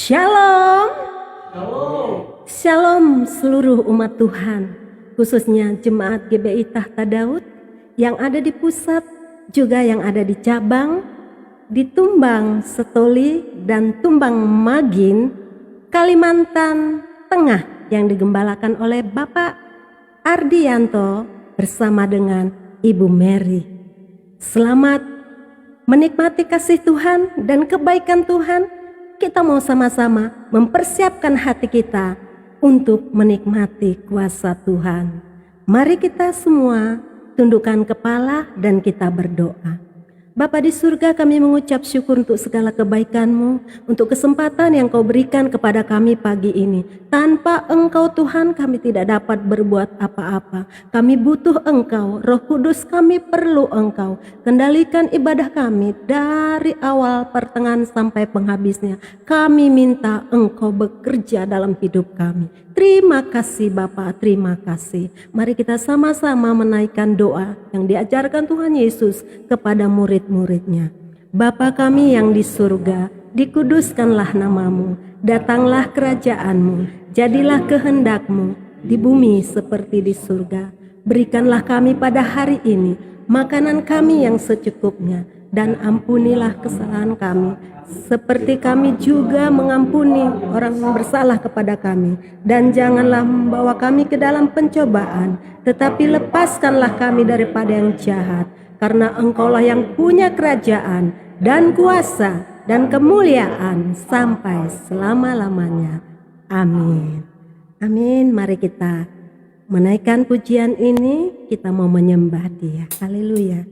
Shalom. Shalom seluruh umat Tuhan, khususnya jemaat GBI Tahta Daud yang ada di pusat, juga yang ada di cabang, di Tumbang Setoli dan Tumbang Magin, Kalimantan Tengah yang digembalakan oleh Bapak Ardianto bersama dengan Ibu Mary. Selamat menikmati kasih Tuhan dan kebaikan Tuhan. Kita mau sama-sama mempersiapkan hati kita untuk menikmati kuasa Tuhan. Mari kita semua tundukkan kepala dan kita berdoa. Bapa di surga, kami mengucap syukur untuk segala kebaikan-Mu, untuk kesempatan yang Kau berikan kepada kami pagi ini. Tanpa Engkau Tuhan, kami tidak dapat berbuat apa-apa. Kami butuh Engkau, Roh Kudus, kami perlu Engkau. Kendalikan ibadah kami dari awal, pertengahan sampai penghabisnya. Kami minta Engkau bekerja dalam hidup kami. Terima kasih Bapa, terima kasih. Mari kita sama-sama menaikkan doa yang diajarkan Tuhan Yesus kepada murid-muridnya. Bapa kami yang di surga, dikuduskanlah namamu, datanglah kerajaan-Mu, jadilah kehendak-Mu di bumi seperti di surga. Berikanlah kami pada hari ini makanan kami yang secukupnya, dan ampunilah kesalahan kami, seperti kami juga mengampuni orang yang bersalah kepada kami. Dan janganlah membawa kami ke dalam pencobaan, tetapi lepaskanlah kami daripada yang jahat. Karena Engkaulah yang punya kerajaan dan kuasa dan kemuliaan sampai selama-lamanya. Amin. Amin. Mari kita menaikkan pujian ini, kita mau menyembah Dia. Haleluya.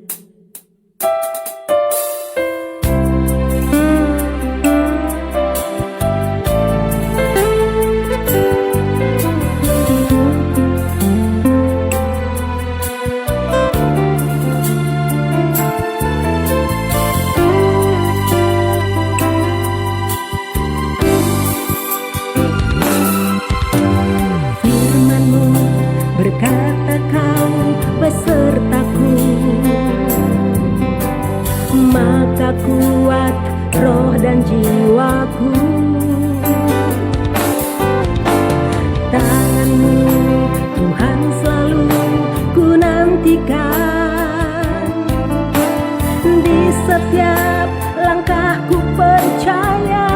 Berkata Kau besertaku, maka kuat roh dan jiwaku. Tangan-Mu Tuhan selalu ku nantikan, di setiap langkahku percaya.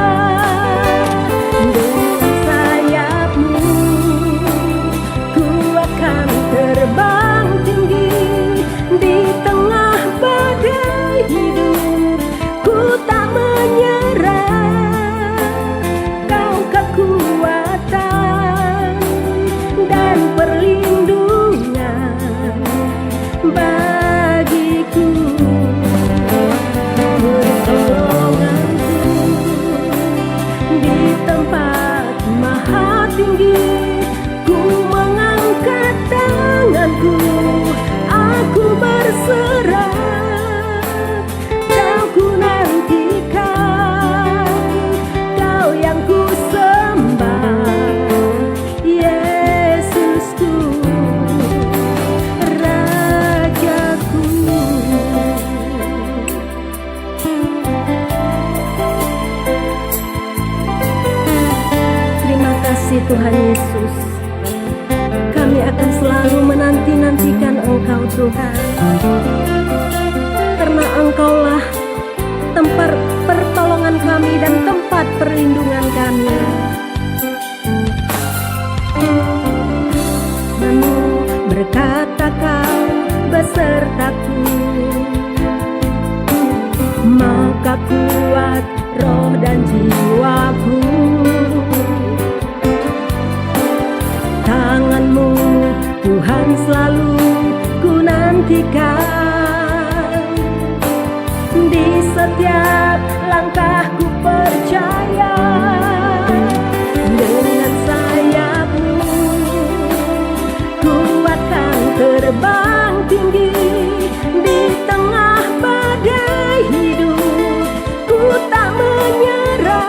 Terbang tinggi di tengah badai hidup, ku tak menyerah. Kau kekuatan dan perlindungan bagiku, pertolonganku di tempat maha tinggi. Ku mengangkat tanganku, aku berserah. Kau ku nantikan, Kau yang ku sembah, Yesusku, Rajaku. Terima kasih Tuhan Yesus. Kami akan selalu menanti-nantikan Engkau Tuhan, karena Engkaulah tempat pertolongan kami dan tempat perlindungan kami. Namun berkata Kau besertaku, maka kuat roh dan jiwaku. Tangan-Mu Tuhan selalu ku nantikan, di setiap langkahku percaya. Dengan sayap-Mu ku akan terbang tinggi di tengah badai hidup, ku tak menyerah.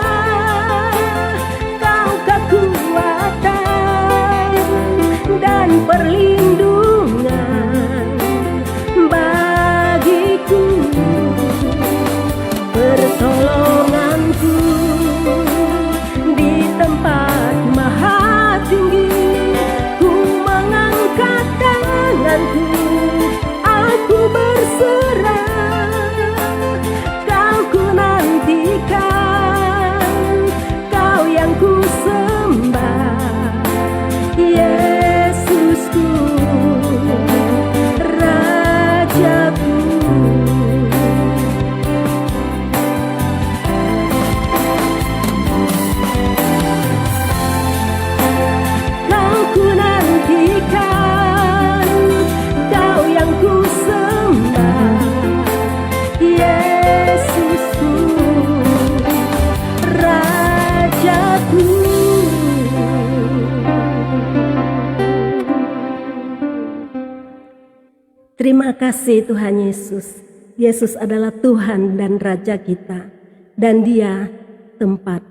Terima kasih Tuhan Yesus. Yesus adalah Tuhan dan Raja kita, dan Dia tempat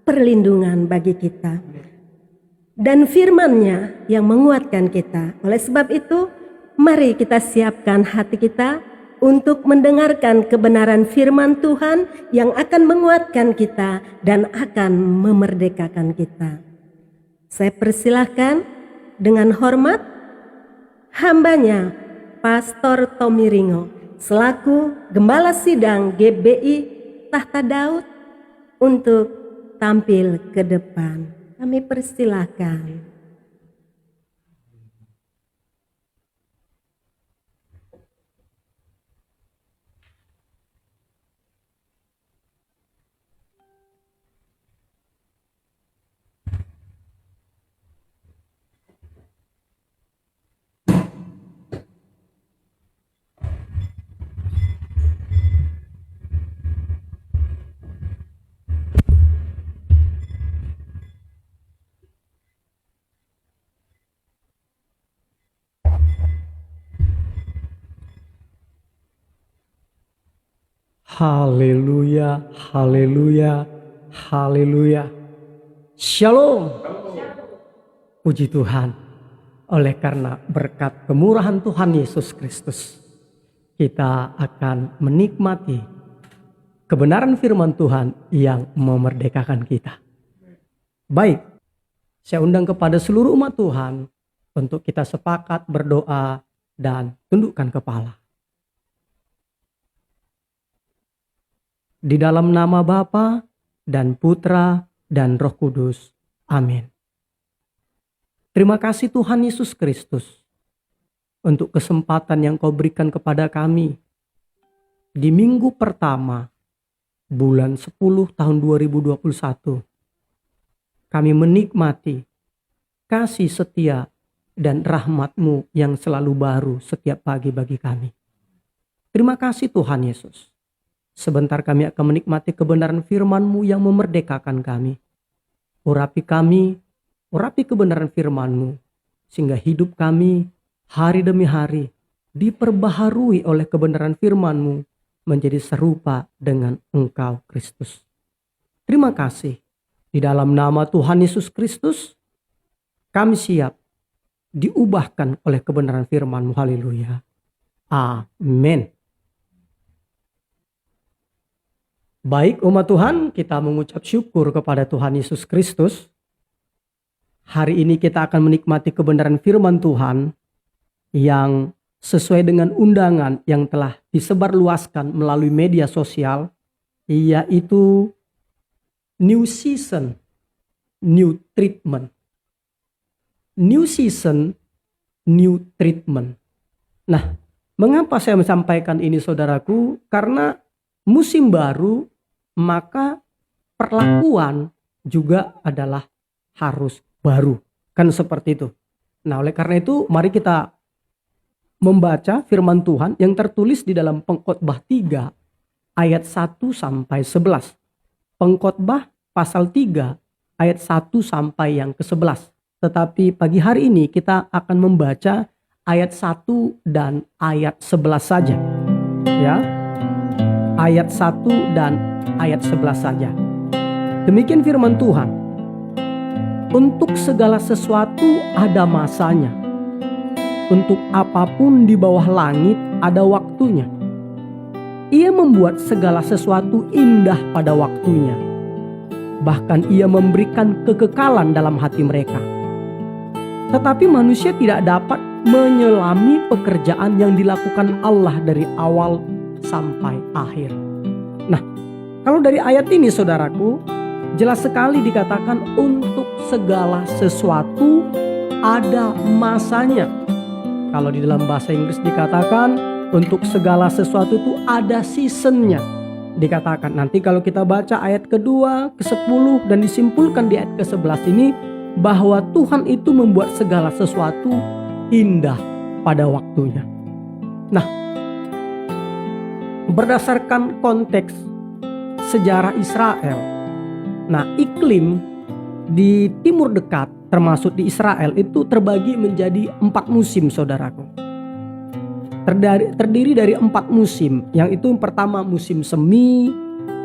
perlindungan bagi kita. Dan firman-Nya yang menguatkan kita. Oleh sebab itu, mari kita siapkan hati kita untuk mendengarkan kebenaran firman Tuhan yang akan menguatkan kita dan akan memerdekakan kita. Saya persilahkan dengan hormat hambanya Pastor Tommy Ringo selaku Gembala Sidang GBI Tahta Daud untuk tampil ke depan. Kami persilahkan. Haleluya, haleluya, haleluya. Shalom. Puji Tuhan. Oleh karena berkat kemurahan Tuhan Yesus Kristus, kita akan menikmati kebenaran firman Tuhan yang memerdekakan kita. Baik, saya undang kepada seluruh umat Tuhan untuk kita sepakat berdoa dan tundukkan kepala. Di dalam nama Bapa dan Putra dan Roh Kudus. Amin. Terima kasih Tuhan Yesus Kristus untuk kesempatan yang Kau berikan kepada kami di minggu pertama bulan 10 tahun 2021. Kami menikmati kasih setia dan rahmat-Mu yang selalu baru setiap pagi bagi kami. Terima kasih Tuhan Yesus. Sebentar kami akan menikmati kebenaran firman-Mu yang memerdekakan kami. Urapi kami, urapi kebenaran firman-Mu, sehingga hidup kami hari demi hari diperbaharui oleh kebenaran firman-Mu menjadi serupa dengan Engkau Kristus. Terima kasih. Di dalam nama Tuhan Yesus Kristus, kami siap diubahkan oleh kebenaran firman-Mu. Haleluya. Amin. Baik umat Tuhan, kita mengucap syukur kepada Tuhan Yesus Kristus. Hari ini kita akan menikmati kebenaran firman Tuhan yang sesuai dengan undangan yang telah disebarluaskan melalui media sosial, yaitu New Season, New Treatment. New Season, New Treatment. Nah, mengapa saya menyampaikan ini saudaraku? Karena musim baru, maka perlakuan juga adalah harus baru. Kan seperti itu. Nah, oleh karena itu mari kita membaca firman Tuhan yang tertulis di dalam Pengkhotbah 3 ayat 1 sampai 11. Pengkhotbah pasal 3 ayat 1 sampai yang ke-11. Tetapi pagi hari ini kita akan membaca ayat 1 dan ayat 11 saja. Ya. Ayat 1 dan ayat 11 saja. Demikian firman Tuhan. Untuk segala sesuatu ada masanya. Untuk apapun di bawah langit ada waktunya. Ia membuat segala sesuatu indah pada waktunya. Bahkan ia memberikan kekekalan dalam hati mereka. Tetapi manusia tidak dapat menyelami pekerjaan yang dilakukan Allah dari awal sampai akhir. Nah, kalau dari ayat ini saudaraku, jelas sekali dikatakan untuk segala sesuatu ada masanya. Kalau di dalam bahasa Inggris dikatakan untuk segala sesuatu itu ada seasonnya. Dikatakan nanti kalau kita baca ayat kedua, ke-10 dan disimpulkan di ayat ke-11 ini bahwa Tuhan itu membuat segala sesuatu indah pada waktunya. Nah, berdasarkan konteks sejarah Israel, nah iklim di timur dekat termasuk di Israel itu terbagi menjadi 4 musim saudaraku. terdiri dari 4 musim. Yang itu yang pertama musim semi,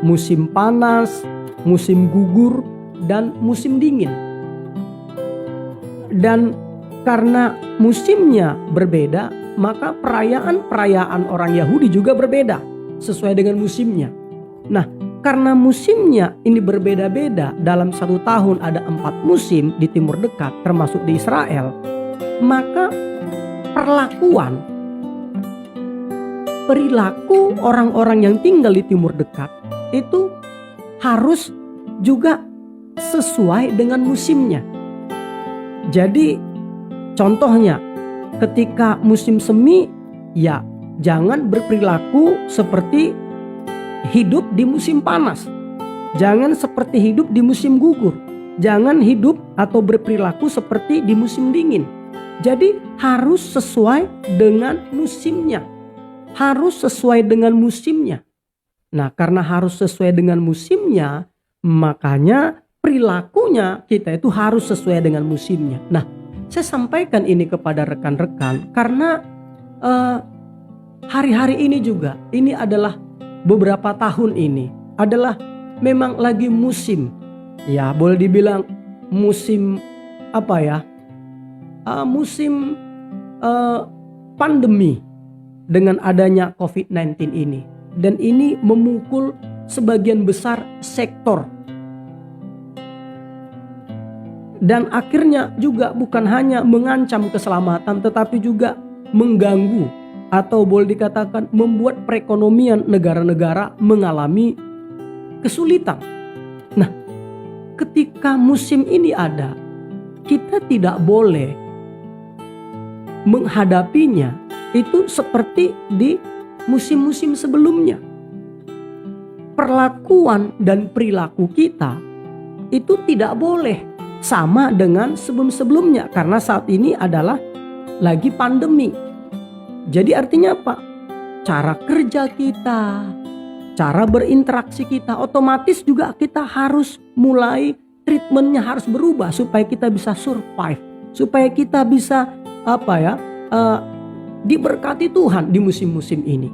musim panas, musim gugur, dan musim dingin. Dan karena musimnya berbeda, maka perayaan-perayaan orang Yahudi juga berbeda sesuai dengan musimnya. Nah, karena musimnya ini berbeda-beda, dalam 1 tahun ada 4 musim di Timur Dekat termasuk di Israel, maka perilaku orang-orang yang tinggal di Timur Dekat itu harus juga sesuai dengan musimnya. Jadi contohnya ketika musim semi, ya jangan berperilaku seperti hidup di musim panas. Jangan seperti hidup di musim gugur. Jangan hidup atau berperilaku seperti di musim dingin. Jadi harus sesuai dengan musimnya. Harus sesuai dengan musimnya. Nah, karena harus sesuai dengan musimnya, makanya perilakunya kita itu harus sesuai dengan musimnya. Nah, saya sampaikan ini kepada rekan-rekan karena hari-hari ini juga, ini adalah beberapa tahun ini adalah memang lagi musim, ya boleh dibilang musim apa ya, musim pandemi dengan adanya COVID-19 ini. Dan ini memukul sebagian besar sektor. Dan akhirnya juga bukan hanya mengancam keselamatan, tetapi juga mengganggu atau boleh dikatakan membuat perekonomian negara-negara mengalami kesulitan. Nah, ketika musim ini ada, kita tidak boleh menghadapinya itu seperti di musim-musim sebelumnya. Perlakuan dan perilaku kita itu tidak boleh sama dengan sebelum-sebelumnya, karena saat ini adalah lagi pandemi. Jadi artinya apa? Cara kerja kita, cara berinteraksi kita, otomatis juga kita harus mulai treatmentnya harus berubah supaya kita bisa survive, supaya kita bisa diberkati Tuhan di musim-musim ini.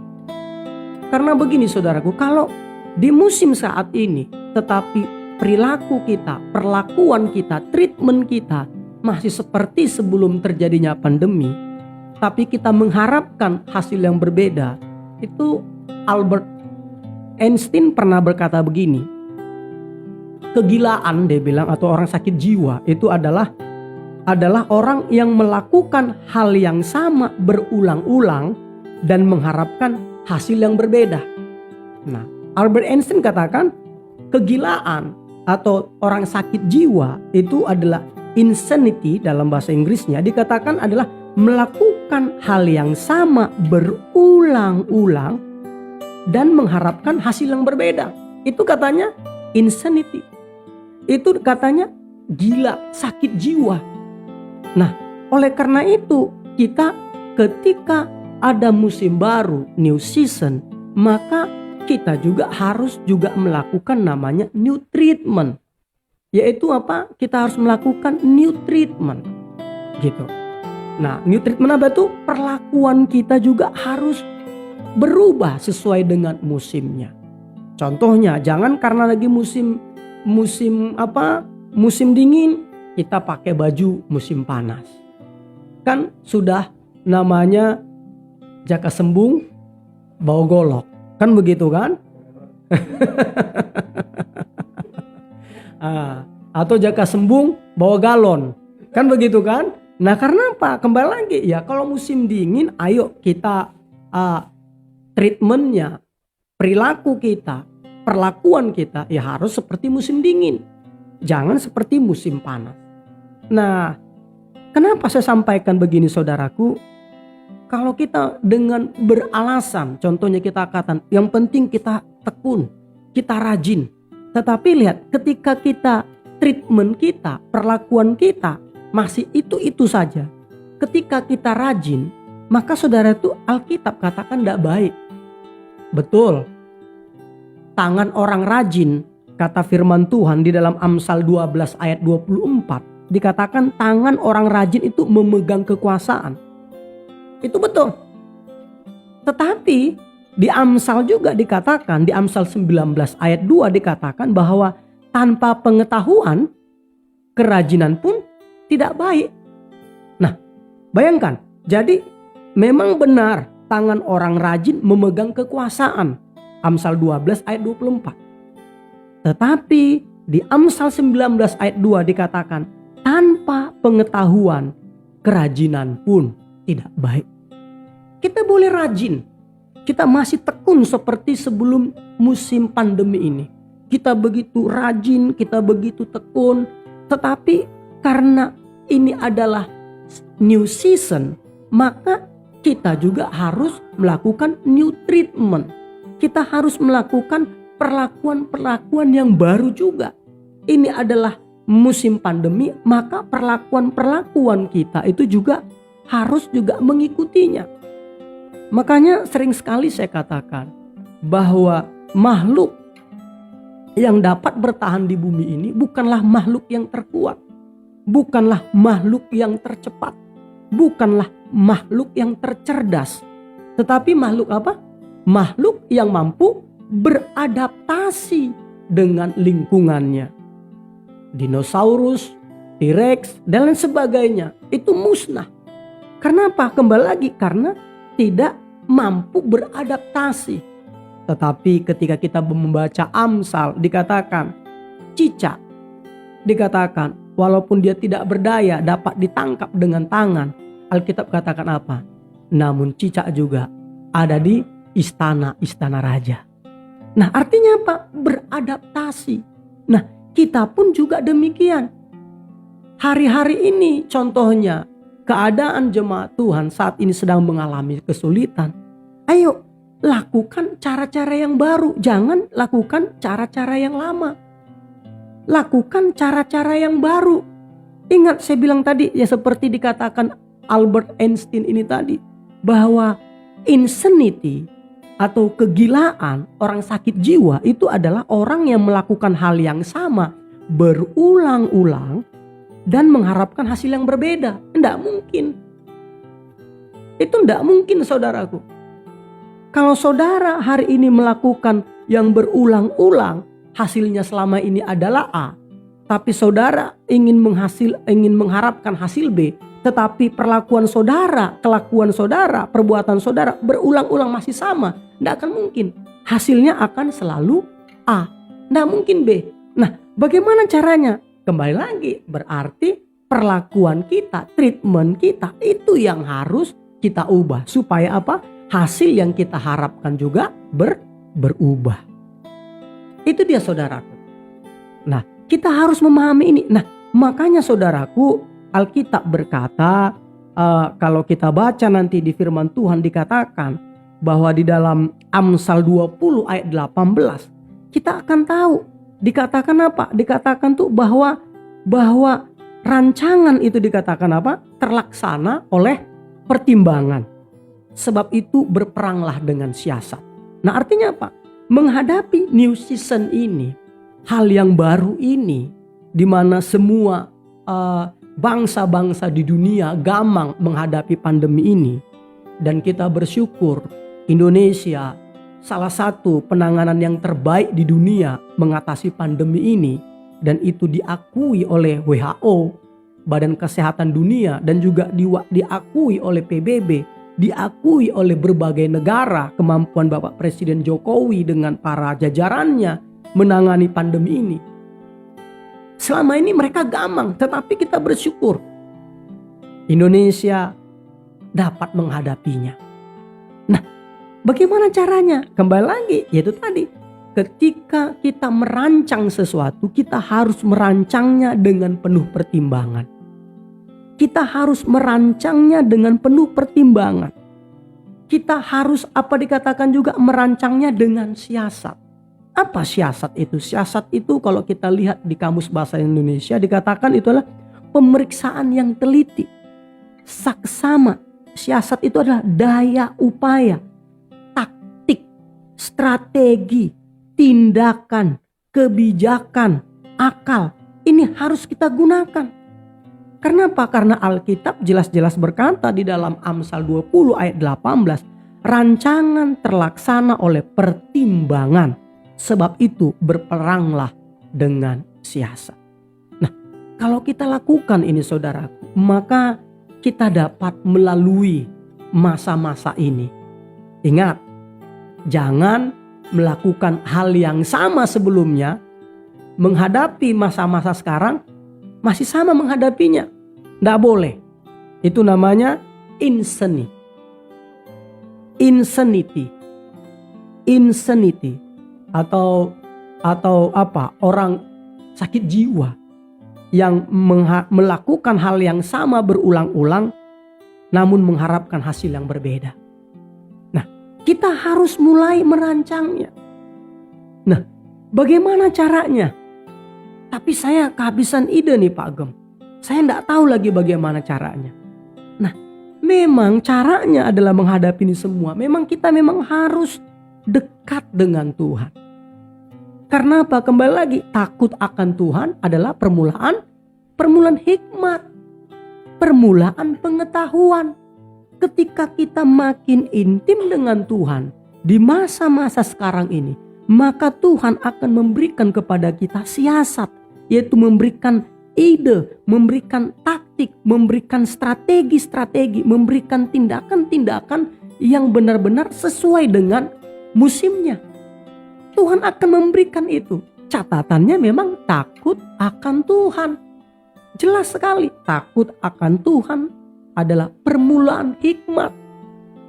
Karena begini saudaraku, kalau di musim saat ini tetapi perilaku kita, perlakuan kita, treatment kita masih seperti sebelum terjadinya pandemi, tapi kita mengharapkan hasil yang berbeda, itu Albert Einstein pernah berkata begini, kegilaan dia bilang atau orang sakit jiwa itu adalah orang yang melakukan hal yang sama berulang-ulang dan mengharapkan hasil yang berbeda. Nah, Albert Einstein katakan kegilaan atau orang sakit jiwa itu adalah insanity, dalam bahasa Inggrisnya dikatakan adalah melakukan hal yang sama berulang-ulang dan mengharapkan hasil yang berbeda. Itu katanya insanity. Itu katanya gila, sakit jiwa. Nah, oleh karena itu kita ketika ada musim baru, new season, maka kita juga harus melakukan namanya new treatment. Yaitu apa? Kita harus melakukan new treatment. Gitu. Nah, new treatment apa itu? Perlakuan kita juga harus berubah sesuai dengan musimnya. Contohnya, jangan karena lagi musim dingin kita pakai baju musim panas. Kan sudah namanya jaka sembung bau golok. Kan begitu kan? Atau jaka sembung bawa galon. Kan begitu kan? Nah, karena apa? Kembali lagi ya, kalau musim dingin ayo kita treatmentnya, perilaku kita, perlakuan kita ya harus seperti musim dingin. Jangan seperti musim panas. Nah, kenapa saya sampaikan begini saudaraku? Kalau kita dengan beralasan, contohnya kita katakan, yang penting kita tekun, kita rajin. Tetapi lihat, ketika kita treatment kita, perlakuan kita masih itu saja. Ketika kita rajin, maka saudara itu Alkitab katakan tidak baik. Betul. Tangan orang rajin, kata firman Tuhan di dalam Amsal 12 ayat 24, dikatakan tangan orang rajin itu memegang kekuasaan. Itu betul. Tetapi di Amsal juga dikatakan, di Amsal 19 ayat 2 dikatakan bahwa tanpa pengetahuan kerajinan pun tidak baik. Nah, bayangkan, jadi memang benar tangan orang rajin memegang kekuasaan. Amsal 12 ayat 24. Tetapi di Amsal 19 ayat 2 dikatakan tanpa pengetahuan kerajinan pun tidak baik. Kita boleh rajin, kita masih tekun seperti sebelum musim pandemi ini. Kita begitu rajin, kita begitu tekun. Tetapi karena ini adalah new season, maka kita juga harus melakukan new treatment. Kita harus melakukan perlakuan-perlakuan yang baru juga. Ini adalah musim pandemi, maka perlakuan-perlakuan kita itu juga harus juga mengikutinya. Makanya sering sekali saya katakan bahwa makhluk yang dapat bertahan di bumi ini bukanlah makhluk yang terkuat, bukanlah makhluk yang tercepat, bukanlah makhluk yang tercerdas, tetapi makhluk apa? Makhluk yang mampu beradaptasi dengan lingkungannya. Dinosaurus, T-Rex, dan lain sebagainya itu musnah. Kenapa? Kembali lagi karena tidak mampu beradaptasi. Tetapi ketika kita membaca Amsal dikatakan cicak, dikatakan walaupun dia tidak berdaya dapat ditangkap dengan tangan. Alkitab katakan apa? Namun cicak juga ada di istana-istana raja. Nah, artinya apa? Beradaptasi. Nah, kita pun juga demikian. Hari-hari ini contohnya keadaan jemaat Tuhan saat ini sedang mengalami kesulitan. Ayo lakukan cara-cara yang baru. Jangan lakukan cara-cara yang lama. Lakukan cara-cara yang baru. Ingat saya bilang tadi ya seperti dikatakan Albert Einstein ini tadi. Bahwa insanity atau kegilaan orang sakit jiwa itu adalah orang yang melakukan hal yang sama berulang-ulang dan mengharapkan hasil yang berbeda. Tidak mungkin. Itu tidak mungkin saudaraku. Kalau saudara hari ini melakukan yang berulang-ulang, hasilnya selama ini adalah A. Tapi saudara ingin mengharapkan hasil B. Tetapi perlakuan saudara, kelakuan saudara, perbuatan saudara berulang-ulang masih sama. Tidak akan mungkin. Hasilnya akan selalu A. Tidak mungkin B. Nah, bagaimana caranya? Kembali lagi, berarti perlakuan kita, treatment kita itu yang harus kita ubah. Supaya apa? Hasil yang kita harapkan juga berubah. Itu dia saudaraku. Nah, kita harus memahami ini. Nah, makanya saudaraku, Alkitab berkata, kalau kita baca nanti di firman Tuhan dikatakan bahwa di dalam Amsal 20 ayat 18, kita akan tahu. Dikatakan apa? Dikatakan tuh bahwa rancangan itu dikatakan apa? Terlaksana oleh pertimbangan. Sebab itu berperanglah dengan siasat. Nah, artinya apa? Menghadapi new season ini, hal yang baru ini, di mana semua bangsa-bangsa di dunia gamang menghadapi pandemi ini, dan kita bersyukur Indonesia salah satu penanganan yang terbaik di dunia mengatasi pandemi ini, dan itu diakui oleh WHO, Badan Kesehatan Dunia, dan juga diakui oleh PBB, diakui oleh berbagai negara. Kemampuan Bapak Presiden Jokowi dengan para jajarannya menangani pandemi ini. Selama ini mereka gamang, tetapi kita bersyukur Indonesia dapat menghadapinya. Nah, bagaimana caranya? Kembali lagi, yaitu tadi, ketika kita merancang sesuatu, kita harus merancangnya dengan penuh pertimbangan. Kita harus merancangnya dengan penuh pertimbangan. Kita harus dikatakan juga merancangnya dengan siasat. Apa siasat itu? Siasat itu kalau kita lihat di Kamus Bahasa Indonesia dikatakan itu adalah pemeriksaan yang teliti, saksama. Siasat itu adalah daya upaya, taktik, strategi, tindakan, kebijakan, akal. Ini harus kita gunakan. Kenapa? Karena Alkitab jelas-jelas berkata di dalam Amsal 20 ayat 18, Rancangan terlaksana oleh pertimbangan. Sebab itu berperanglah dengan siasat. Nah, kalau kita lakukan ini saudaraku, maka kita dapat melalui masa-masa ini. Ingat, jangan melakukan hal yang sama sebelumnya, menghadapi masa-masa sekarang masih sama menghadapinya. Tidak boleh. Itu namanya insanity. Atau apa? Orang sakit jiwa yang melakukan hal yang sama berulang-ulang namun mengharapkan hasil yang berbeda. Nah, kita harus mulai merancangnya. Nah, bagaimana caranya? Tapi saya kehabisan ide nih Pak Gem. Saya tidak tahu lagi bagaimana caranya. Nah, memang caranya adalah menghadapi ini semua. Memang kita harus dekat dengan Tuhan. Karena apa? Kembali lagi, takut akan Tuhan adalah permulaan hikmat. Permulaan pengetahuan. Ketika kita makin intim dengan Tuhan di masa-masa sekarang ini, maka Tuhan akan memberikan kepada kita siasat, yaitu memberikan ide, memberikan taktik, memberikan strategi-strategi, memberikan tindakan-tindakan yang benar-benar sesuai dengan musimnya. Tuhan akan memberikan itu. Catatannya memang takut akan Tuhan. Jelas sekali, takut akan Tuhan adalah permulaan hikmat.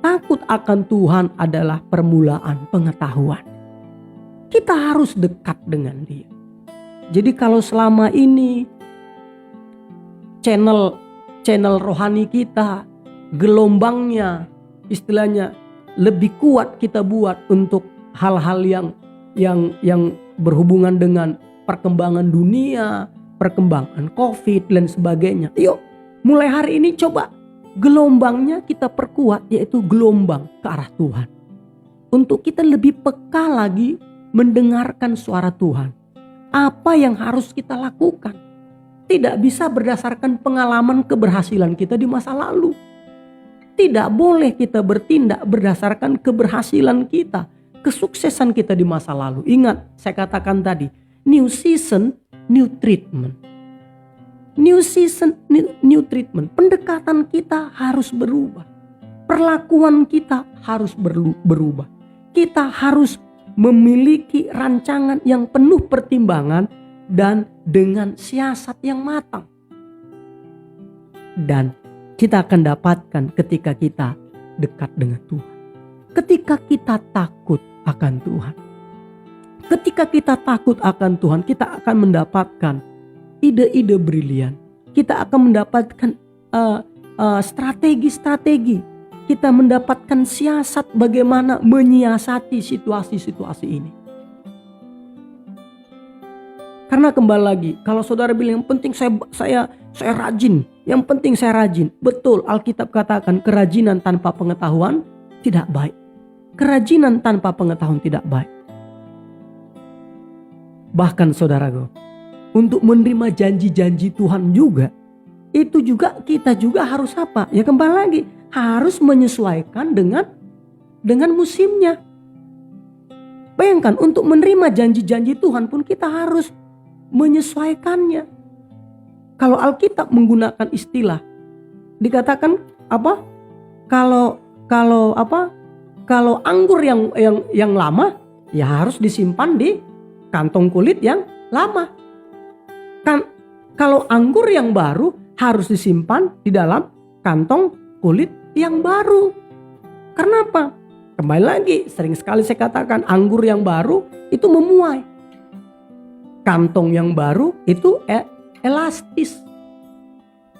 Takut akan Tuhan adalah permulaan pengetahuan. Kita harus dekat dengan Dia. Jadi kalau selama ini channel rohani kita, gelombangnya istilahnya lebih kuat kita buat untuk hal-hal yang berhubungan dengan perkembangan dunia, perkembangan COVID dan sebagainya. Yuk, mulai hari ini coba gelombangnya kita perkuat, yaitu gelombang ke arah Tuhan. Untuk kita lebih peka lagi mendengarkan suara Tuhan. Apa yang harus kita lakukan? Tidak bisa berdasarkan pengalaman keberhasilan kita di masa lalu. Tidak boleh kita bertindak berdasarkan keberhasilan kita, kesuksesan kita di masa lalu. Ingat, saya katakan tadi, new season, new treatment. New season, new treatment. Pendekatan kita harus berubah. Perlakuan kita harus berubah. Kita harus memiliki rancangan yang penuh pertimbangan dan dengan siasat yang matang. Dan kita akan dapatkan ketika kita dekat dengan Tuhan. Ketika kita takut akan Tuhan. Ketika kita takut akan Tuhan, kita akan mendapatkan ide-ide brilian. Kita akan mendapatkan strategi-strategi. Kita mendapatkan siasat bagaimana menyiasati situasi-situasi ini. Karena kembali lagi, kalau saudara bilang yang penting saya rajin, yang penting saya rajin. Betul, Alkitab katakan kerajinan tanpa pengetahuan tidak baik. Kerajinan tanpa pengetahuan tidak baik. Bahkan saudaraku, untuk menerima janji-janji Tuhan juga, itu juga kita juga harus apa? Ya kembali lagi, harus menyesuaikan dengan musimnya. Bayangkan, untuk menerima janji-janji Tuhan pun kita harus menyesuaikannya. Kalau Alkitab menggunakan istilah, dikatakan apa? Kalau anggur yang lama, ya harus disimpan di kantong kulit yang lama. Kan kalau anggur yang baru harus disimpan di dalam kantong kulit yang baru. Karena apa? Kembali lagi, sering sekali saya katakan anggur yang baru itu memuai. Kantong yang baru itu elastis.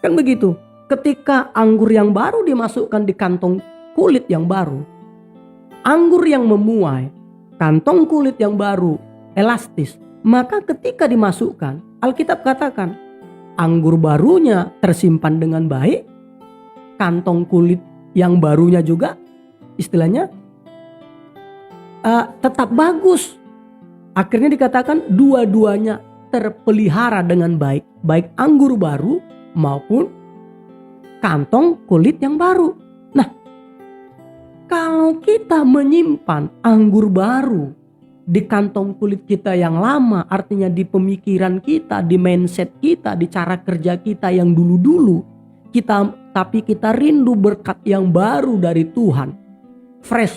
Kan begitu. Ketika anggur yang baru dimasukkan di kantong kulit yang baru, anggur yang memuai, kantong kulit yang baru elastis, maka ketika dimasukkan, Alkitab katakan anggur barunya tersimpan dengan baik, kantong kulit yang barunya juga istilahnya tetap bagus. Akhirnya dikatakan dua-duanya terpelihara dengan baik, baik anggur baru maupun kantong kulit yang baru. Nah, Kalau kita menyimpan anggur baru di kantong kulit kita yang lama, artinya di pemikiran kita, di mindset kita, di cara kerja kita yang dulu-dulu, tapi kita rindu berkat yang baru dari Tuhan, fresh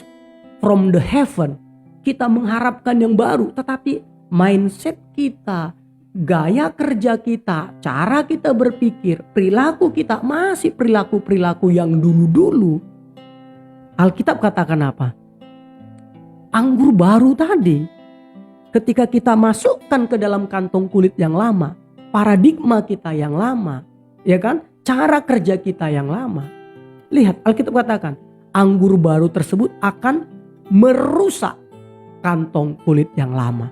from the heaven, kita mengharapkan yang baru, tetapi mindset kita, gaya kerja kita, cara kita berpikir, perilaku kita masih perilaku-perilaku yang dulu-dulu. Alkitab katakan apa? Anggur baru tadi, ketika kita masukkan ke dalam kantong kulit yang lama, paradigma kita yang lama, ya kan? Cara kerja kita yang lama. Lihat, Alkitab katakan, anggur baru tersebut akan merusak kantong kulit yang lama.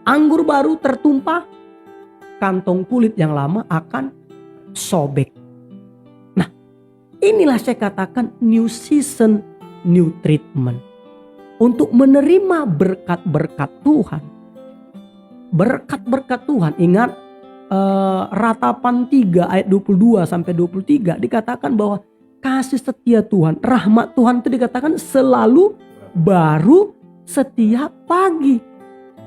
Anggur baru tertumpah, kantong kulit yang lama akan sobek. Nah, inilah saya katakan new season, new treatment. Untuk menerima berkat-berkat Tuhan. Berkat-berkat Tuhan, ingat Ratapan 3 ayat 22 sampai 23 dikatakan bahwa kasih setia Tuhan, rahmat Tuhan itu dikatakan selalu baru setiap pagi.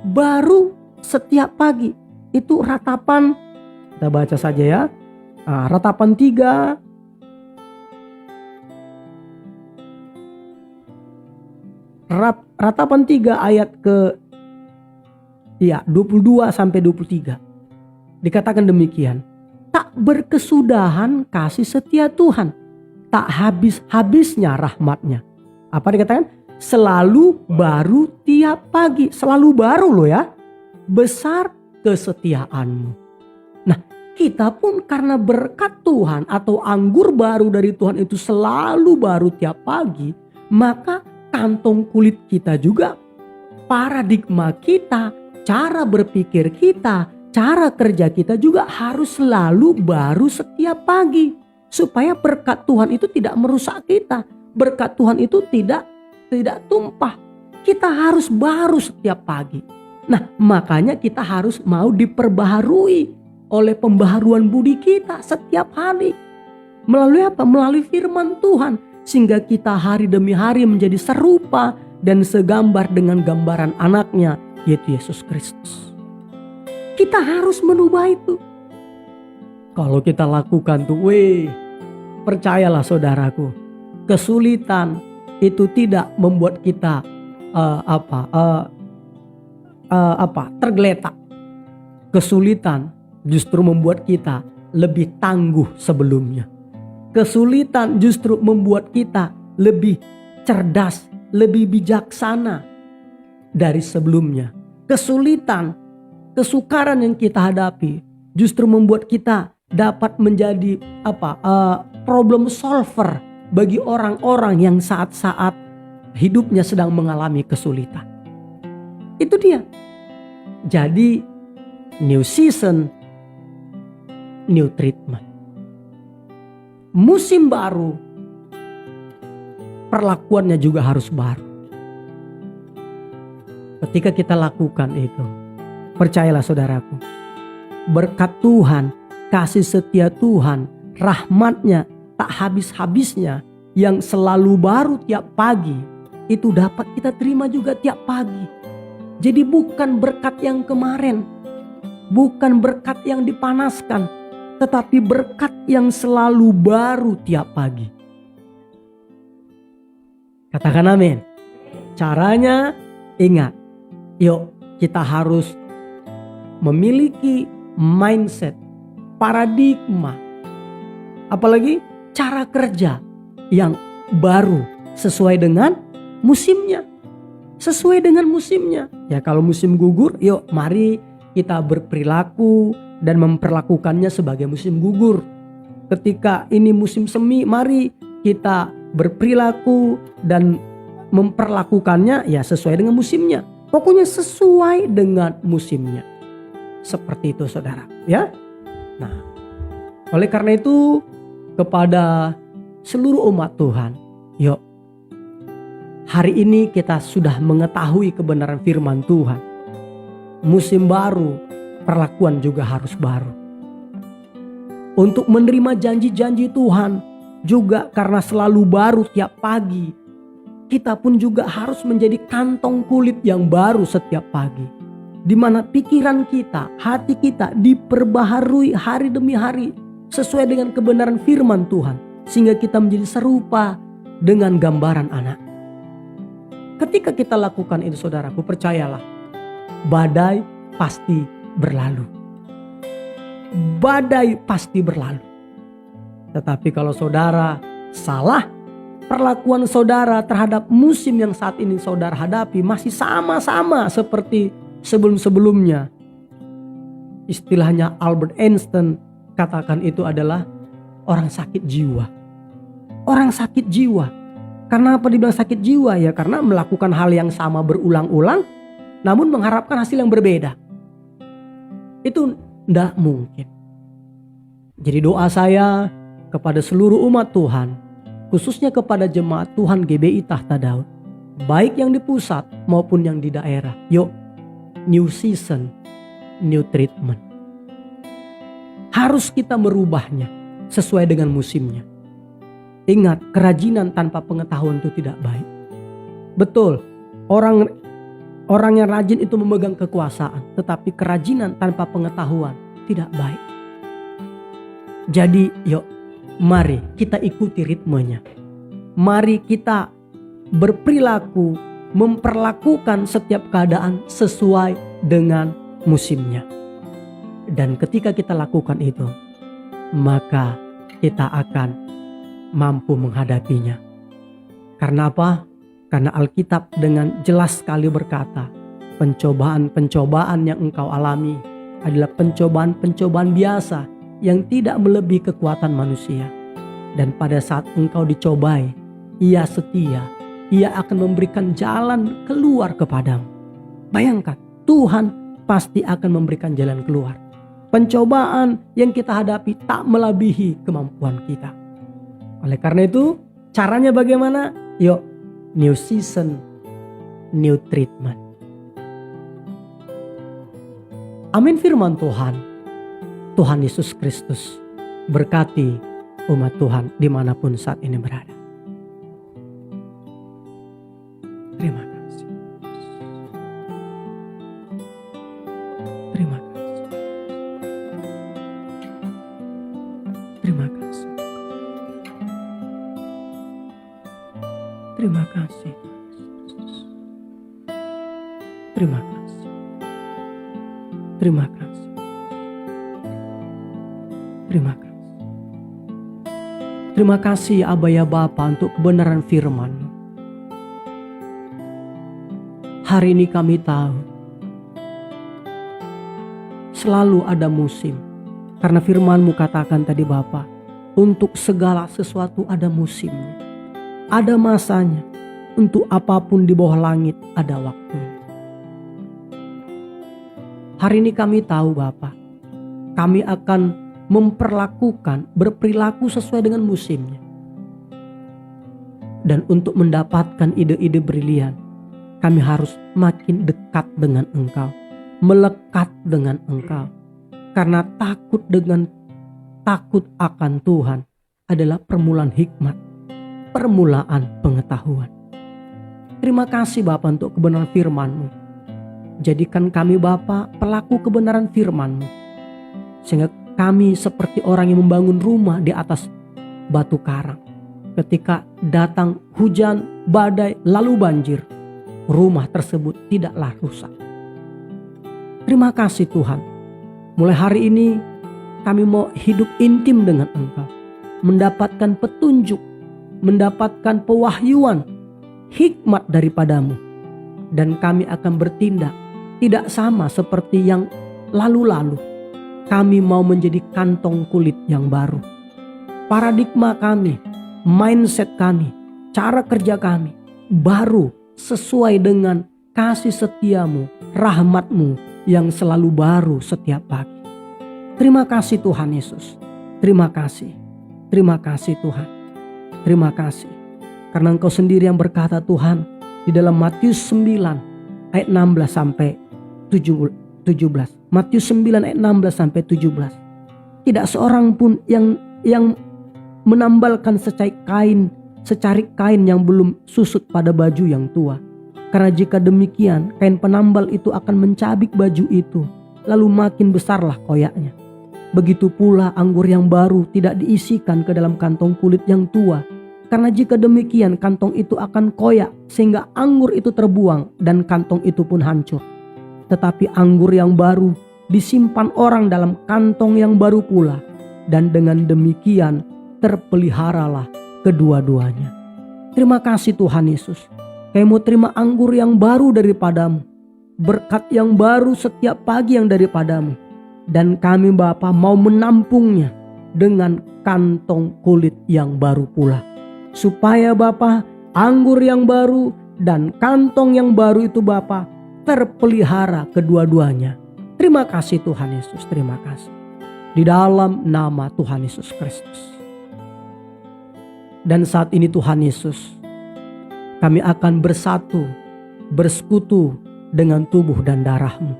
Baru setiap pagi. Itu Ratapan, kita baca saja ya. Ratapan 3 Ratapan 3 ayat ke 22 sampai 23. Dikatakan demikian. Tak berkesudahan kasih setia Tuhan, tak habis-habisnya rahmatnya. Apa dikatakan? Selalu baru tiap pagi. Selalu baru loh ya. Besar kesetiaanmu. Nah, kita pun karena berkat Tuhan atau anggur baru dari Tuhan itu selalu baru tiap pagi, maka kantong kulit kita juga, paradigma kita, cara berpikir kita, cara kerja kita juga harus selalu baru setiap pagi. Supaya berkat Tuhan itu tidak merusak kita. Berkat Tuhan itu tidak tumpah. Kita harus baru setiap pagi. Nah, makanya kita harus mau diperbaharui oleh pembaharuan budi kita setiap hari. Melalui apa? Melalui firman Tuhan. Sehingga kita hari demi hari menjadi serupa dan segambar dengan gambaran anaknya, yaitu Yesus Kristus. Kita harus merubah itu. Kalau kita lakukan tuh, percayalah saudaraku, kesulitan itu tidak membuat kita tergeletak. Kesulitan justru membuat kita lebih tangguh sebelumnya. Kesulitan justru membuat kita lebih cerdas, lebih bijaksana dari sebelumnya. Kesulitan, kesukaran yang kita hadapi justru membuat kita dapat menjadi problem solver bagi orang-orang yang saat-saat hidupnya sedang mengalami kesulitan. Itu dia. Jadi new season, new treatment. Musim baru, perlakuannya juga harus baru. Ketika kita lakukan itu, percayalah saudaraku, berkat Tuhan, kasih setia Tuhan, rahmatnya tak habis-habisnya yang selalu baru tiap pagi, itu dapat kita terima juga tiap pagi. Jadi bukan berkat yang kemarin, bukan berkat yang dipanaskan, tetapi berkat yang selalu baru tiap pagi. Katakan amin. Caranya ingat, yuk kita harus memiliki mindset, paradigma, apalagi cara kerja yang baru sesuai dengan musimnya. Sesuai dengan musimnya. Ya kalau musim gugur, yuk mari kita berperilaku dan memperlakukannya sebagai musim gugur. Ketika ini musim semi, mari kita berperilaku dan memperlakukannya ya sesuai dengan musimnya. Pokoknya sesuai dengan musimnya. Seperti itu saudara, ya. Nah, oleh karena itu kepada seluruh umat Tuhan, yuk hari ini kita sudah mengetahui kebenaran firman Tuhan. Musim baru, perlakuan juga harus baru. Untuk menerima janji-janji Tuhan juga karena selalu baru tiap pagi, kita pun juga harus menjadi kantong kulit yang baru setiap pagi. Di mana pikiran kita, hati kita diperbaharui hari demi hari sesuai dengan kebenaran firman Tuhan. Sehingga kita menjadi serupa dengan gambaran anak. Ketika kita lakukan itu saudaraku, percayalah, badai pasti berlalu. Badai pasti berlalu. Tetapi kalau saudara salah, perlakuan saudara terhadap musim yang saat ini saudara hadapi masih sama-sama seperti sebelum-sebelumnya. Istilahnya Albert Einstein katakan itu adalah orang sakit jiwa. Orang sakit jiwa. Karena apa dibilang sakit jiwa? Ya karena melakukan hal yang sama berulang-ulang namun mengharapkan hasil yang berbeda. Itu tidak mungkin. Jadi doa saya kepada seluruh umat Tuhan, khususnya kepada jemaat Tuhan GBI Tahta Daud, baik yang di pusat maupun yang di daerah. Yuk, new season, new treatment. Harus kita merubahnya sesuai dengan musimnya. Ingat, kerajinan tanpa pengetahuan itu tidak baik. Betul, orang yang rajin itu memegang kekuasaan, tetapi kerajinan tanpa pengetahuan tidak baik. Jadi, yuk, mari kita ikuti ritmenya. Mari kita berperilaku, memperlakukan setiap keadaan sesuai dengan musimnya. Dan ketika kita lakukan itu, maka kita akan mampu menghadapinya. Karena apa? Karena Alkitab dengan jelas sekali berkata, pencobaan-pencobaan yang engkau alami adalah pencobaan-pencobaan biasa yang tidak melebihi kekuatan manusia. Dan pada saat engkau dicobai, Ia setia, Ia akan memberikan jalan keluar kepadamu. Bayangkan, Tuhan pasti akan memberikan jalan keluar. Pencobaan yang kita hadapi tak melebihi kemampuan kita. Oleh karena itu, caranya bagaimana? Yuk, new season, new treatment. Amin firman Tuhan. Tuhan Yesus Kristus berkati umat Tuhan dimanapun saat ini berada. Terima kasih. Terima kasih. Terima kasih. Terima kasih. Terima kasih. Terima kasih. Terima kasih. Terima kasih Aba ya Bapa untuk kebenaran firman-Mu. Hari ini kami tahu selalu ada musim. Karena firman-Mu katakan tadi Bapa, untuk segala sesuatu ada musimnya. Ada masanya. Untuk apapun di bawah langit ada waktunya. Hari ini kami tahu Bapa, kami akan berperilaku sesuai dengan musimnya. Dan untuk mendapatkan ide-ide brilian, kami harus makin dekat dengan Engkau, melekat dengan Engkau. Karena takut akan Tuhan adalah permulaan hikmat, permulaan pengetahuan. Terima kasih Bapa untuk kebenaran firman-Mu. Jadikan kami Bapa pelaku kebenaran firman-Mu. Sehingga kami seperti orang yang membangun rumah di atas batu karang. Ketika datang hujan, badai, lalu banjir, rumah tersebut tidaklah rusak. Terima kasih Tuhan. Mulai hari ini kami mau hidup intim dengan Engkau. Mendapatkan petunjuk, mendapatkan pewahyuan, hikmat daripada-Mu. Dan kami akan bertindak tidak sama seperti yang lalu-lalu. Kami mau menjadi kantong kulit yang baru. Paradigma kami, mindset kami, cara kerja kami baru sesuai dengan kasih setia-Mu, rahmat-Mu yang selalu baru setiap pagi. Terima kasih Tuhan Yesus. Terima kasih. Terima kasih Tuhan. Terima kasih. Karena Engkau sendiri yang berkata Tuhan di dalam Matius 9 ayat 16 sampai 17. Matius 9 ayat 16 sampai 17. Tidak seorang pun yang menambalkan secai kain secarik kain yang belum susut pada baju yang tua. Karena jika demikian, kain penambal itu akan mencabik baju itu, lalu makin besarlah koyaknya. Begitu pula anggur yang baru tidak diisikan ke dalam kantong kulit yang tua. Karena jika demikian, kantong itu akan koyak sehingga anggur itu terbuang dan kantong itu pun hancur. Tetapi anggur yang baru disimpan orang dalam kantong yang baru pula, dan dengan demikian terpeliharalah kedua-duanya. Terima kasih Tuhan Yesus. Kami mau terima anggur yang baru daripadamu, berkat yang baru setiap pagi yang daripadamu, dan kami Bapa mau menampungnya dengan kantong kulit yang baru pula, supaya Bapa anggur yang baru dan kantong yang baru itu Bapa terpelihara kedua-duanya. Terima kasih Tuhan Yesus, terima kasih. Di dalam nama Tuhan Yesus Kristus. Dan saat ini Tuhan Yesus, kami akan bersatu, bersekutu dengan tubuh dan darah-Mu.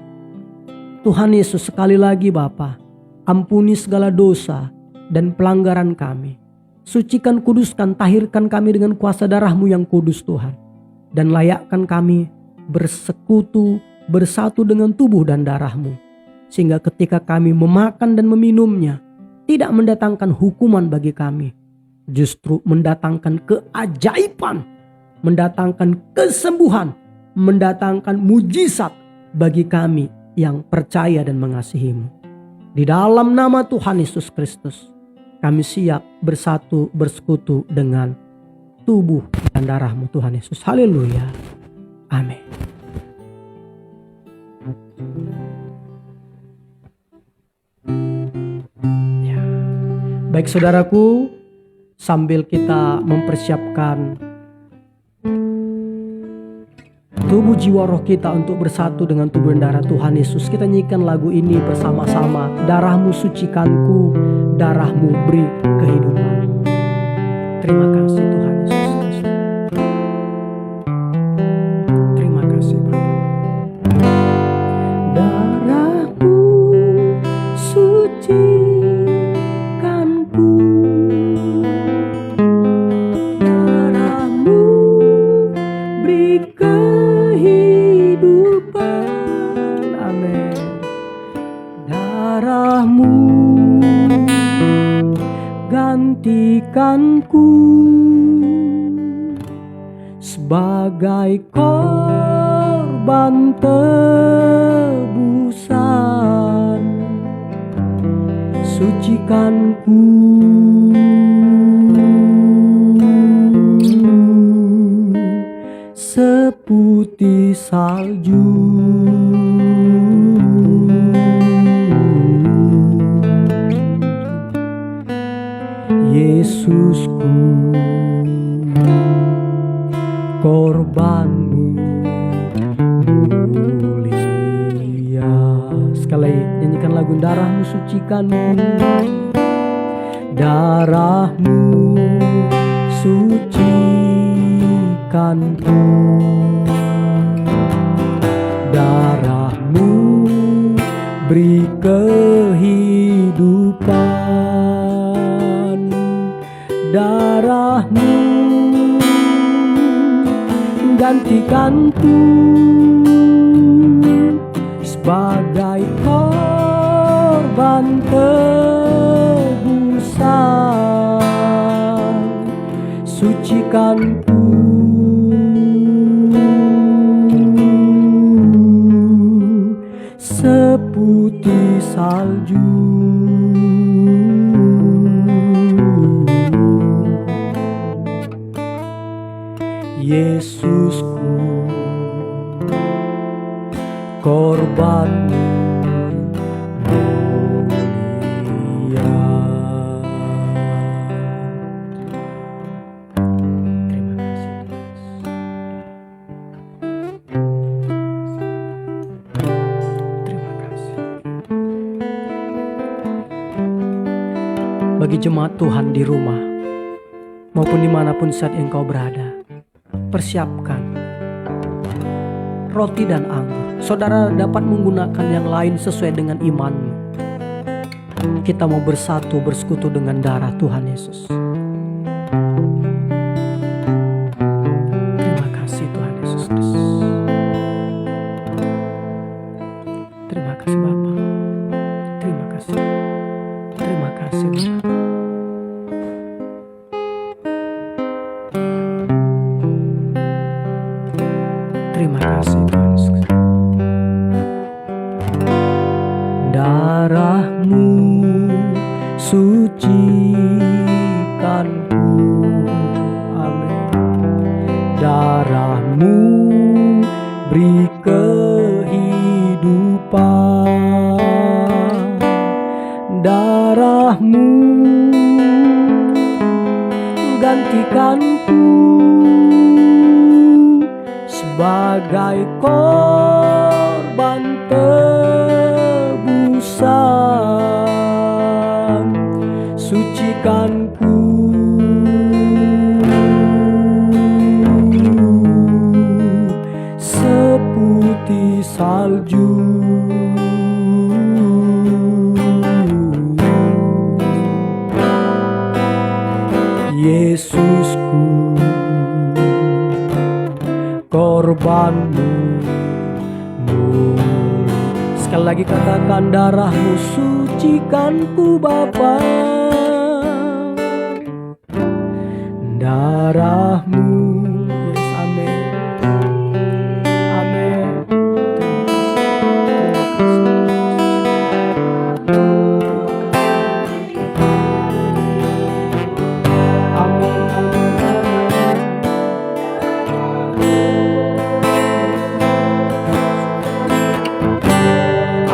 Tuhan Yesus, sekali lagi Bapa, ampuni segala dosa dan pelanggaran kami. Sucikan, kuduskan, tahirkan kami dengan kuasa darah-Mu yang kudus Tuhan. Dan layakkan kami bersekutu, bersatu dengan tubuh dan darah-Mu. Sehingga ketika kami memakan dan meminumnya, tidak mendatangkan hukuman bagi kami, justru mendatangkan keajaiban, mendatangkan kesembuhan, mendatangkan mujizat bagi kami yang percaya dan mengasihi-Mu. Di dalam nama Tuhan Yesus Kristus, kami siap bersatu, bersekutu dengan tubuh dan darah-Mu Tuhan Yesus. Haleluya. Amin. Ya. Baik saudaraku, sambil kita mempersiapkan tubuh jiwa roh kita untuk bersatu dengan tubuh dan darah Tuhan Yesus, kita nyanyikan lagu ini bersama-sama. Darah-Mu sucikanku, darah-Mu beri kehidupan. Terima kasih Tuhan Yesus Kristus. Terima kasih Bapa. Darah-Mu sucikanku, darah-Mu beri kehidupan. Amin. Darah-Mu gantikanku sebagai korban tebusan. Sucikanku seputih salju. Yesusku, korban-Mu mulia. Sekali nyanyikan lagu darah-Mu sucikanku, darah-Mu sucikanku, darah-Mu beri kehidupan. Darah-Mu gantikanku sebagai korban tebusan. Sucikanku seputih salju. Yesusku, korban-Mu mulia. Terima kasih Tuhan. Terima kasih. Bagi jemaat Tuhan di rumah maupun dimanapun saat engkau berada, persiapkan roti dan anggur. Saudara dapat menggunakan yang lain sesuai dengan imanmu. Kita mau bersatu, bersekutu dengan darah Tuhan Yesus. kasih Tuhan. Terima kasih Tuhan Yesus. Darah-Mu sucikanku, amin. Darah-Mu beri kehidupan, darah-Mu gantikanku sebagai korban tebusan, sucikanku seputih salju. Yesusku, korban-Mu murni. Sekali lagi katakan, darah-Mu sucikanku Bapa, darah-Mu. Yes, amin. Amin.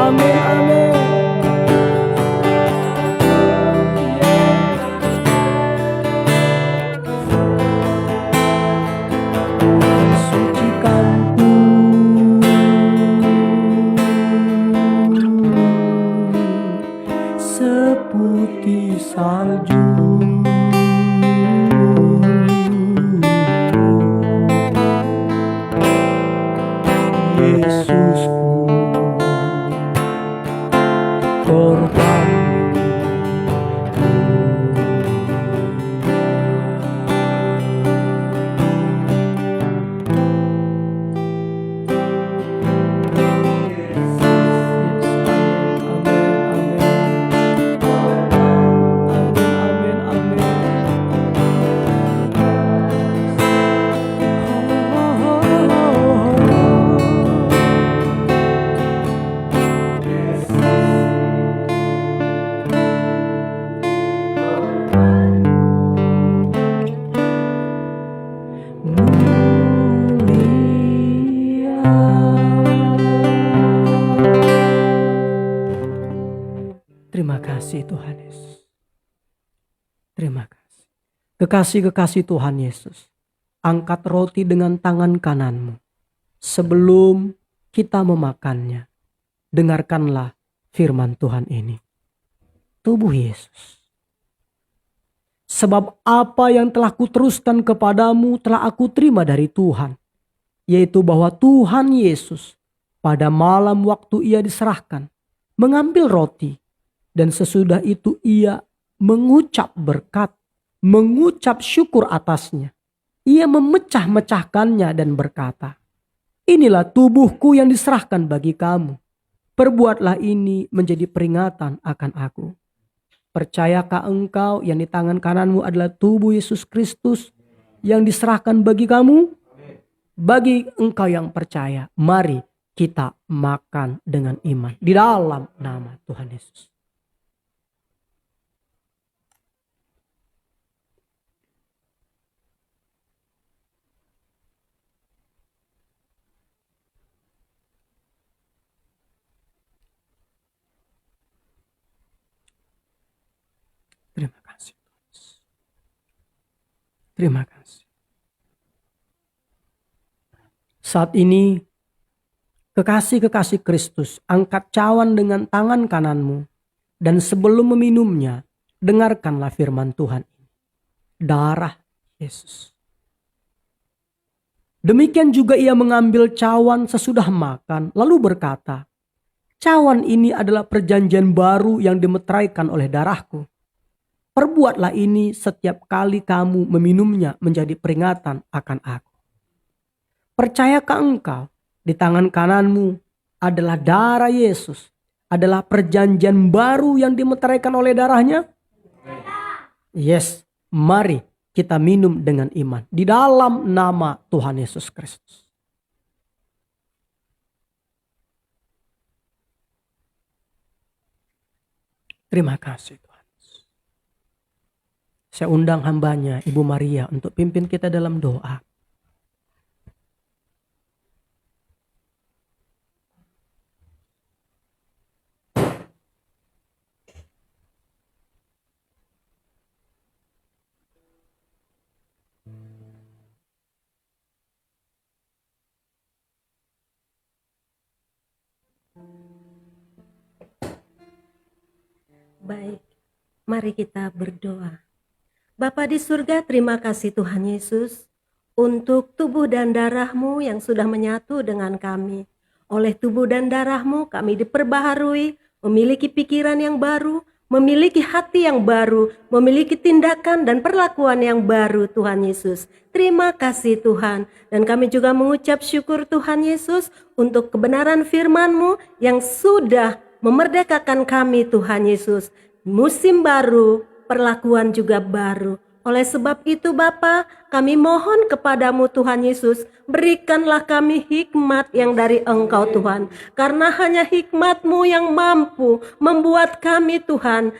Amin, amin. Sucikanku seputih salju. Yesusku, korban-Mu. Terima kasih Tuhan Yesus. Terima kasih. Kekasih-kekasih Tuhan Yesus, angkat roti dengan tangan kananmu. Sebelum kita memakannya, dengarkanlah firman Tuhan ini. Tubuh Yesus. Sebab apa yang telah kuteruskan kepadamu telah aku terima dari Tuhan, yaitu bahwa Tuhan Yesus pada malam waktu ia diserahkan, mengambil roti, dan sesudah itu ia mengucap berkat, mengucap syukur atasnya. Ia memecah-mecahkannya dan berkata, "Inilah tubuhku yang diserahkan bagi kamu. Perbuatlah ini menjadi peringatan akan aku." Percayakah engkau yang di tangan kananmu adalah tubuh Yesus Kristus yang diserahkan bagi kamu? Bagi engkau yang percaya, mari kita makan dengan iman di dalam nama Tuhan Yesus. Terima kasih. Terima kasih. Saat ini, kekasih-kekasih Kristus, angkat cawan dengan tangan kananmu, dan sebelum meminumnya, dengarkanlah firman Tuhan ini. Darah Yesus. Demikian juga ia mengambil cawan sesudah makan, lalu berkata, "Cawan ini adalah perjanjian baru yang dimeteraikan oleh darahku. Perbuatlah ini setiap kali kamu meminumnya menjadi peringatan akan aku." Percayakah engkau di tangan kananmu adalah darah Yesus, adalah perjanjian baru yang dimeteraikan oleh darahnya? Yes, mari kita minum dengan iman di dalam nama Tuhan Yesus Kristus. Terima kasih Tuhan. Saya undang hambanya Ibu Maria untuk pimpin kita dalam doa. Baik, mari kita berdoa. Bapa di surga, terima kasih Tuhan Yesus untuk tubuh dan darah-Mu yang sudah menyatu dengan kami. Oleh tubuh dan darah-Mu kami diperbaharui, memiliki pikiran yang baru, memiliki hati yang baru, memiliki tindakan dan perlakuan yang baru Tuhan Yesus. Terima kasih Tuhan. Dan kami juga mengucap syukur Tuhan Yesus untuk kebenaran firman-Mu yang sudah memerdekakan kami Tuhan Yesus. Musim baru, perlakuan juga baru. Oleh sebab itu Bapa, kami mohon kepadamu Tuhan Yesus, berikanlah kami hikmat yang dari Engkau Tuhan. Karena hanya hikmat-Mu yang mampu membuat kami Tuhan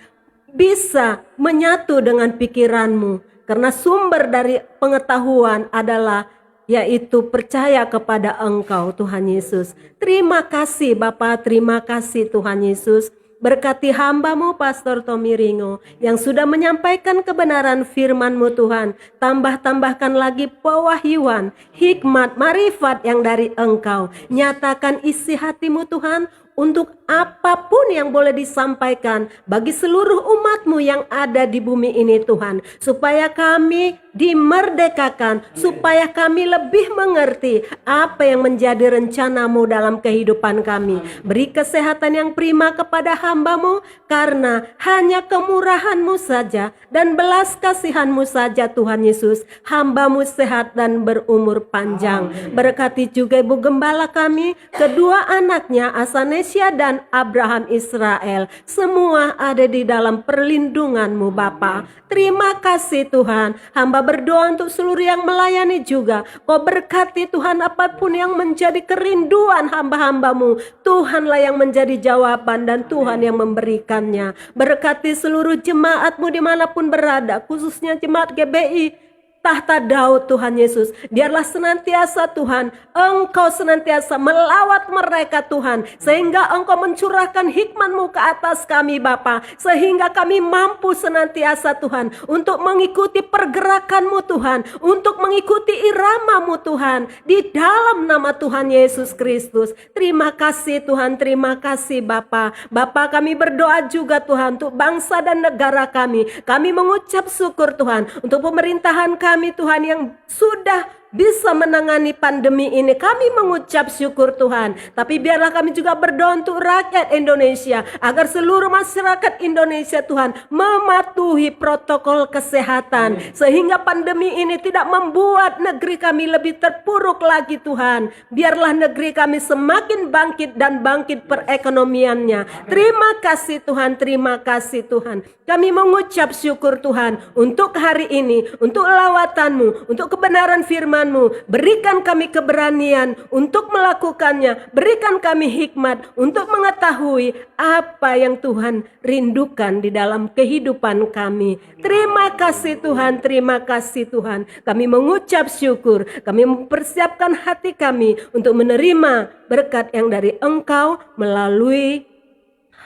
bisa menyatu dengan pikiran-Mu. Karena sumber dari pengetahuan adalah yaitu percaya kepada Engkau Tuhan Yesus. Terima kasih Bapa, terima kasih Tuhan Yesus. Berkati hamba-Mu Pastor Tommy Ringo yang sudah menyampaikan kebenaran firman-Mu Tuhan. Tambah-tambahkan lagi pewahyuan, hikmat, marifat yang dari Engkau. Nyatakan isi hati-Mu Tuhan untuk apapun yang boleh disampaikan bagi seluruh umat-Mu yang ada di bumi ini Tuhan. Supaya kami dimerdekakan, supaya kami lebih mengerti apa yang menjadi rencana-Mu dalam kehidupan kami. Beri kesehatan yang prima kepada hamba-Mu, karena hanya kemurahan-Mu saja dan belas kasihan-Mu saja Tuhan Yesus, hamba-Mu sehat dan berumur panjang. Berkati juga Ibu Gembala kami, kedua anaknya Asanesia dan Abraham Israel, semua ada di dalam perlindungan-Mu Bapa. Terima kasih Tuhan. Hamba berdoa untuk seluruh yang melayani juga. Kau berkati Tuhan apapun yang menjadi kerinduan hamba-hamba-Mu. Tuhanlah yang menjadi jawaban dan Tuhan yang memberikannya. Berkati seluruh jemaat-Mu dimanapun berada, khususnya jemaat GBI tahta Daud Tuhan Yesus. Biarlah senantiasa Tuhan, Engkau senantiasa melawat mereka Tuhan. Sehingga Engkau mencurahkan hikmat-Mu ke atas kami Bapa. Sehingga kami mampu senantiasa Tuhan untuk mengikuti pergerakan-Mu Tuhan. Untuk mengikuti irama-Mu Tuhan. Di dalam nama Tuhan Yesus Kristus. Terima kasih Tuhan, terima kasih Bapa. Bapa kami berdoa juga Tuhan untuk bangsa dan negara kami. Kami mengucap syukur Tuhan untuk pemerintahan kami Tuhan yang sudah bisa menangani pandemi ini. Kami mengucap syukur Tuhan. Tapi biarlah kami juga berdoa untuk rakyat Indonesia, agar seluruh masyarakat Indonesia Tuhan mematuhi protokol kesehatan, sehingga pandemi ini tidak membuat negeri kami lebih terpuruk lagi Tuhan. Biarlah negeri kami semakin bangkit dan bangkit perekonomiannya. Terima kasih Tuhan, terima kasih Tuhan. Kami mengucap syukur Tuhan untuk hari ini, untuk lawatan-Mu, untuk kebenaran firman-Mu. Berikan kami keberanian untuk melakukannya. Berikan kami hikmat untuk mengetahui apa yang Tuhan rindukan di dalam kehidupan kami. Terima kasih Tuhan, terima kasih Tuhan. Kami mengucap syukur. Kami mempersiapkan hati kami untuk menerima berkat yang dari Engkau melalui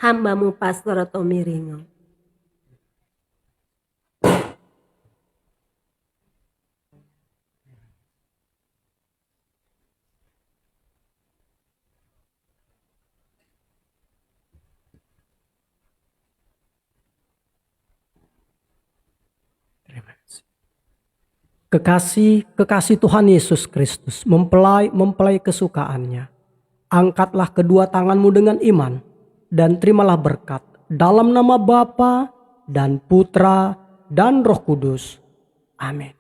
hamba-Mu Pastor Tommy Ringo. Kekasih Tuhan Yesus Kristus mempelai kesukaannya. Angkatlah kedua tanganmu dengan iman dan terimalah berkat dalam nama Bapa dan Putra dan Roh Kudus. Amin.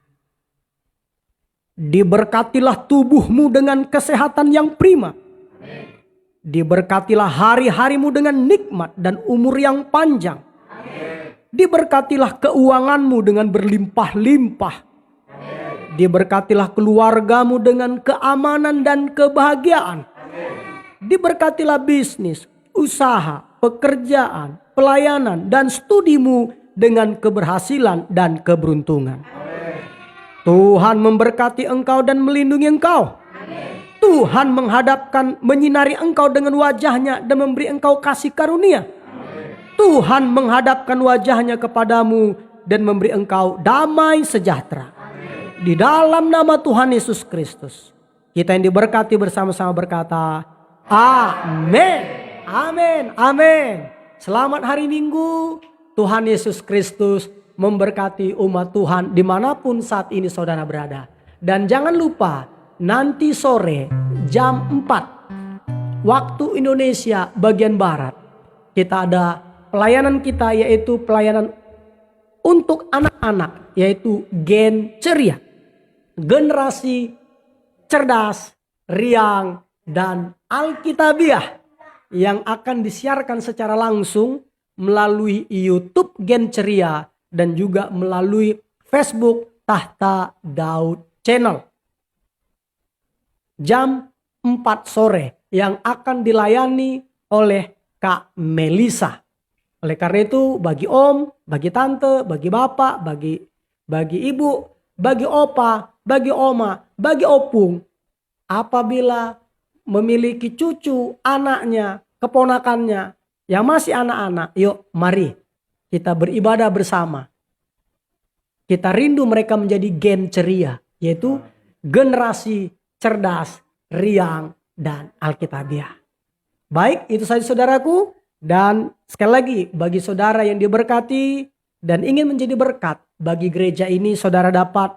Diberkatilah tubuhmu dengan kesehatan yang prima. Diberkatilah hari-harimu dengan nikmat dan umur yang panjang. Diberkatilah keuanganmu dengan berlimpah-limpah. Diberkatilah keluargamu dengan keamanan dan kebahagiaan. Diberkatilah bisnis, usaha, pekerjaan, pelayanan, dan studimu dengan keberhasilan dan keberuntungan. Tuhan memberkati engkau dan melindungi engkau. Tuhan menyinari engkau dengan wajahnya dan memberi engkau kasih karunia. Tuhan menghadapkan wajahnya kepadamu dan memberi engkau damai sejahtera. Di dalam nama Tuhan Yesus Kristus, kita yang diberkati bersama-sama berkata, amin, amin, amin. Selamat hari Minggu. Tuhan Yesus Kristus memberkati umat Tuhan dimanapun saat ini saudara berada. Dan jangan lupa, nanti sore jam 4 waktu Indonesia bagian Barat, kita ada pelayanan kita, yaitu pelayanan untuk anak-anak, yaitu Gen Ceria, generasi cerdas, riang, dan Alkitabiah, yang akan disiarkan secara langsung melalui YouTube Gen Ceria dan juga melalui Facebook Tahta Daud Channel. Jam 4 sore yang akan dilayani oleh Kak Melisa. Oleh karena itu, bagi om, bagi tante, bagi bapak, bagi ibu, bagi opa, bagi oma, bagi opung, apabila memiliki cucu, anaknya, keponakannya yang masih anak-anak, yuk mari kita beribadah bersama. Kita rindu mereka menjadi Gen Ceria, yaitu generasi cerdas, riang, dan Alkitabiah. Baik, itu saja saudaraku. Dan sekali lagi, bagi saudara yang diberkati dan ingin menjadi berkat bagi gereja ini, saudara dapat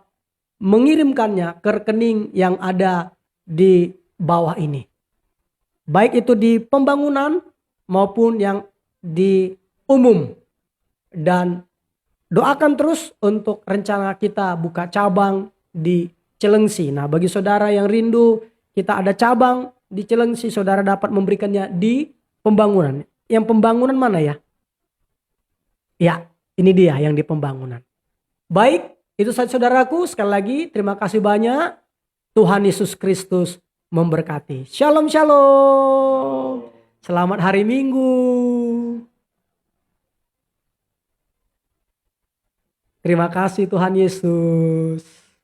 mengirimkannya ke rekening yang ada di bawah ini. Baik itu di pembangunan maupun yang di umum. Dan doakan terus untuk rencana kita buka cabang di Cilengsi. Nah, bagi saudara yang rindu kita ada cabang di Cilengsi, saudara dapat memberikannya di pembangunan. Yang pembangunan mana ya? Ya, ini dia yang di pembangunan. Baik, itu saja saudaraku. Sekali lagi terima kasih banyak. Tuhan Yesus Kristus memberkati. Shalom, shalom. Selamat hari Minggu. Terima kasih Tuhan Yesus.